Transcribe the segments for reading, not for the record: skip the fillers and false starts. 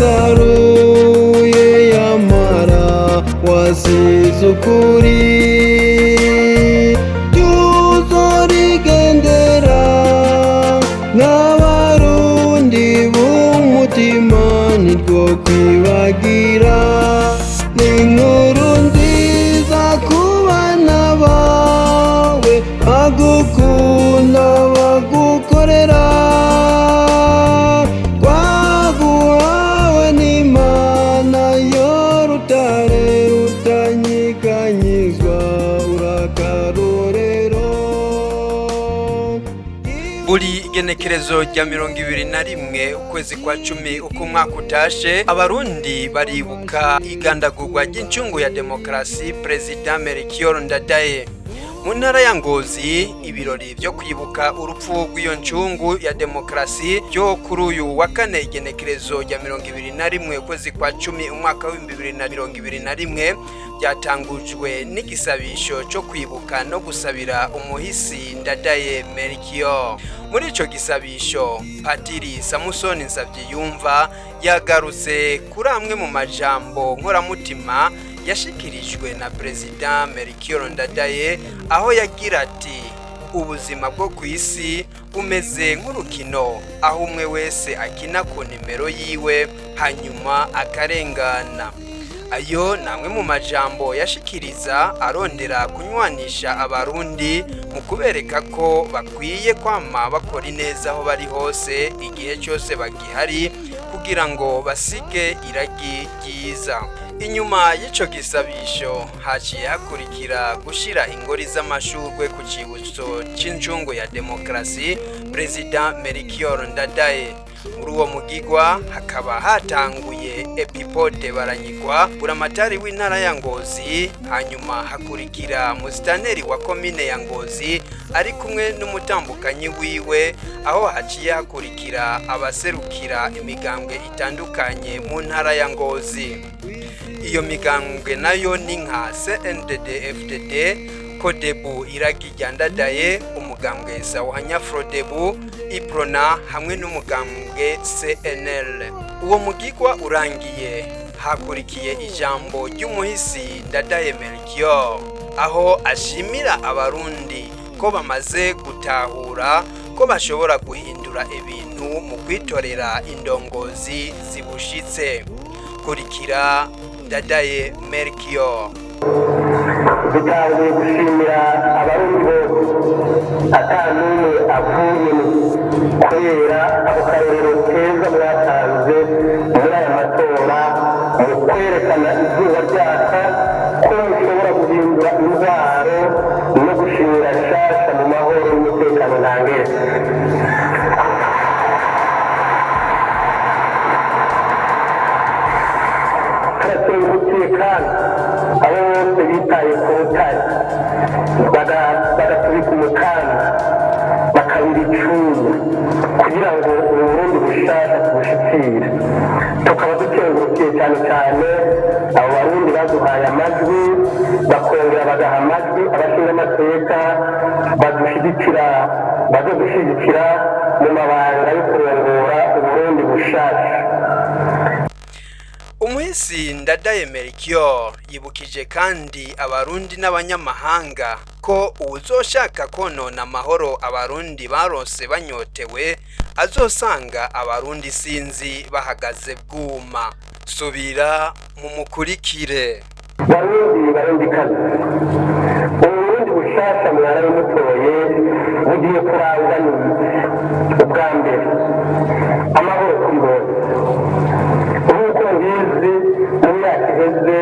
wasaruye yamara wasize ukuri tuzorigendera n'abarundi b'umutima nitwo kwibagira n'inkuru nziza ku bana bawe bagukunda bagukorera twaguhawe n'Imana yo rutare rutanyiganyizwa urakarorero. Buri igenekerezo rya 21 ukwezi kwa 10 uko umwaka utashe abarundi baribuka igandagurwa ry'incungu ya demokarasi President Melchior Ndadaye. Mu ntara ya Ngozi ibirori byo kwibuka urupfu rw'iyo ncungu ya demokarasi byo kuri uyu wa kane igenekerezo rya 21 ukwezi kwa 10 umwaka wa 2021 byatangujwe n'igisabisho cyo kwibuka no gusabira umuhisi Ndadaye Melchior. Muri ico gisabisho Padiri Samusoni Nsavyiyumva yagarutse kuri amwe mu majambo nkoramutima yashikirijwe na President Melchior Ndadaye aho yagira ati ubuzima bwo ku isi bumeze nk'urukino aho umwe wese akina ku nimero yiwe hanyuma akarengana. Ayo namwe mu majambo yashikiriza arondera kunywanisha abarundi mu kubereka ko bakwiye kwama bakora ineza aho bari hose igihe cyose bagihari kugira ngo basige iragi ryiza. Inyuma y'ico gisabisho haciye hakurikira gushira ingori z'amashurwe ku cibutso c'injungu ya demokarasi President Melchior Ndadaye. Muri uwo mugigwa hakaba hatanguye Epipode Baranyigwa buramatari w'intara ya Ngozi, hanyuma hakurikira musitanteri wa komine ya Ngozi ari kumwe n'umutambukanyi wiwe, aho haciye hakurikira abaserukira imigambwe itandukanye mu ntara ya Ngozi. Iyo migambwe nayo ni nka CNDD FDD, Kodebu Iragi rya Ndadaye, umugambwe Sawanya Frodebu, Iprona hamwe n'umugambwe CNL. Uwo mugigwa urangiye hakurikiye ijambo ry'umuhisi Ndadaye Melchior aho ashimira abarundi ko bamaze gutahura ko bashobora guhindura ibintu mu kwitorera indongozi zibushitse. Kurikira Ndadaye Melchior. Dutangiye gushimira abarundi bose atanumwe avuye kubera ako karorero keza mwatanze muri aya matora mu kwerekana izuba ryaka ko mushobora guhindura intwaro no gushimira nshasha mu mahoro n'umutekano ntangere. Turatengukiye kandi abo bose bitaye ku rutare bagatubika umukanda bakabira icunga kugira ngo uburundi bushasha tubushikire. Tukaba dutengukiye cyane cyane abo barundi baduhaye amajwi bakongera bagaha amajwi abashinga amateka badushyigikira mu mabanga yo kurongora uburundi bushasha. Umuhisi Ndadaye Melchior yibukije kandi abarundi n'abanyamahanga ko uzoshaka konona amahoro abarundi barose banyotewe azosanga abarundi sinzi bahagaze bwuma. Subira mu mukurikire. Barundi kazi uburundi bushasha mwaraye mutoye bugiye kuranganira ubwa mbere amahoro kuri bose. Mu myaka iheze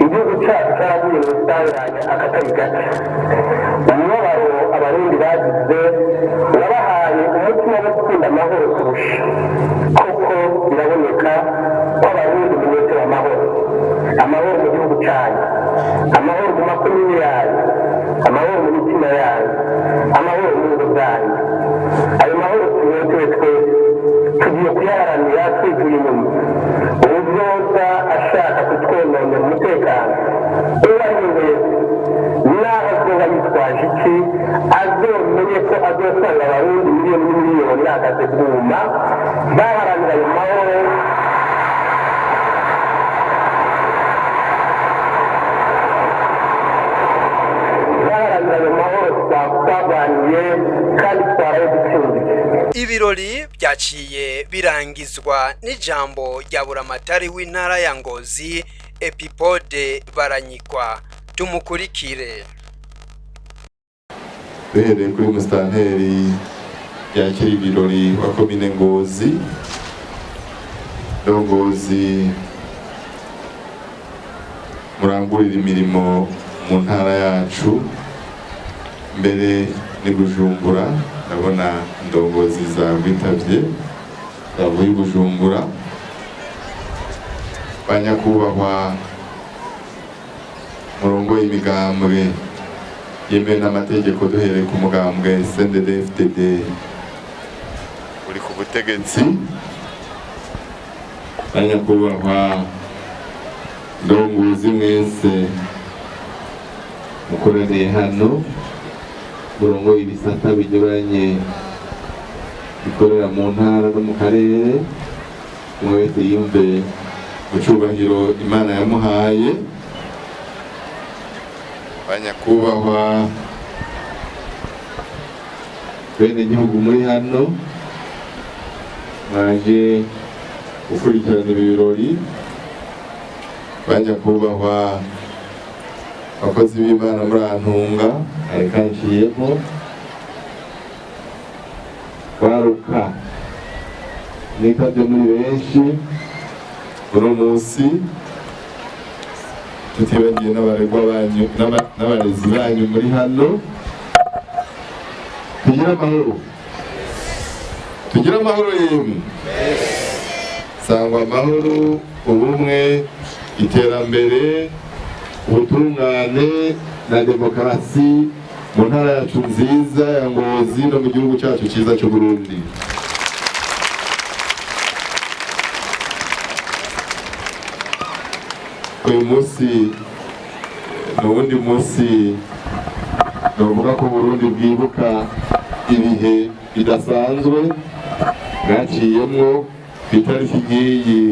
igihugu cyacu cyaraguye mu isanganya akatari gake. Umubabaro abarundi bagize wabahaye umutima wo gukunda amahoro kurusha. Koko biraboneka ko abarundi munyotewe amahoro mu gihugu cyanyu, amahoro mu makomine yanyu, amahoro mu mitima yanyu, amahoro mu ngo zanyu. Ayo mahoro tunyotewe twese tugiye kuyaharanira twivuye inyuma. Uzoza ashaka kutwononera umutekano uwo ari we naho azoba yitwaje iki azomenye ko azosanga abarundi miliyoni n'imiliyoni bahagaze bwuma baharanira ayo mahoro twagwaniye kandi twaraye dutsinze. Ibirori byaciye birangizwa n'ijambo rya buramatari w'intara ya Ngozi Epipode Baranyikwa. Tumukurikire. Duhereye kuri musitanteri yakira ibirori wa komine Ngozi. Ngozi murangurira imirimo mu ntara yacu, mbere ni Bujumbura. Ndabona indongozi zagwitavye zavuye i Bujumbura. Banyakubahwa murongo y'imigambwe yemewe n'amategeko, duhereye ku mugambwe CNDD-FDD uri ku butegetsi. Banyakubahwa ndongozi mwese mukoraniye hano, murongo ibisata binyuranye bikorera mu ntara no mu karere, umwe wese yumve mu cubahiro Imana yamuhaye. Banyakubahwa bene gihugu muri hano mwaje gukurikirana ibirori. Banyakubahwa abakozi b'Imana muri Antunga arikanciyemo, baruka nikavyo muri benshi uno munsi, tutibagiye n'abaregwa banyu n'abarezi banyu muri hano. Tugira amahoro yemwe, sangwa amahoro, ubumwe, iterambere, ubutungane na demokarasi mu ntara yacu nziza ya Ngozi no mu gihugu cyacu cyiza cy'u Burundi. Uyu munsi n'ubundi munsi novuga ko Burundi bwibuka ibihe bidasanzwe bwaciyemwo itariki nk'iyi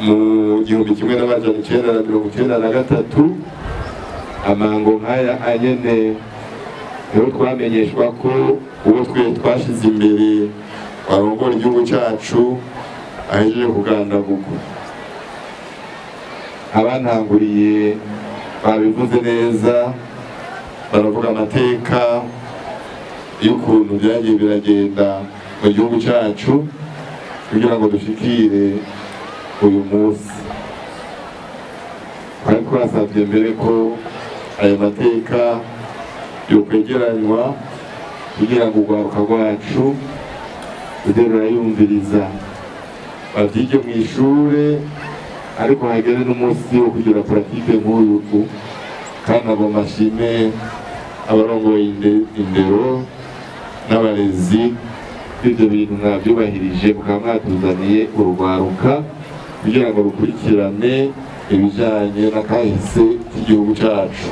mu 1993. Amango nk'aya anyene niho twamenyeshwa ko uwo twashize imbere warongora igihugu cyacu ahejeje kugandagurwa. Abantanguriye babivuze neza, baravuga amateka y'ukuntu byagiye biragenda mu gihugu cyacu kugira ngo dushikire uyu munsi. Twari twasabye mbere ko ayo mateka yokwegeranywa kugira ngo urwaruka rwacu rujye rurayumviriza, bavyige mu ishure, ariko hagere n'umunsi wo kugira pratique nk'uyu. Kandi abo mashime abarongoye indero n'abarezi ibyo bintu mwabyubahirije, mukaba mwatuzaniye urwaruka kugira ngo rukurikirane ibijanye n'akahise k'igihugu cyacu.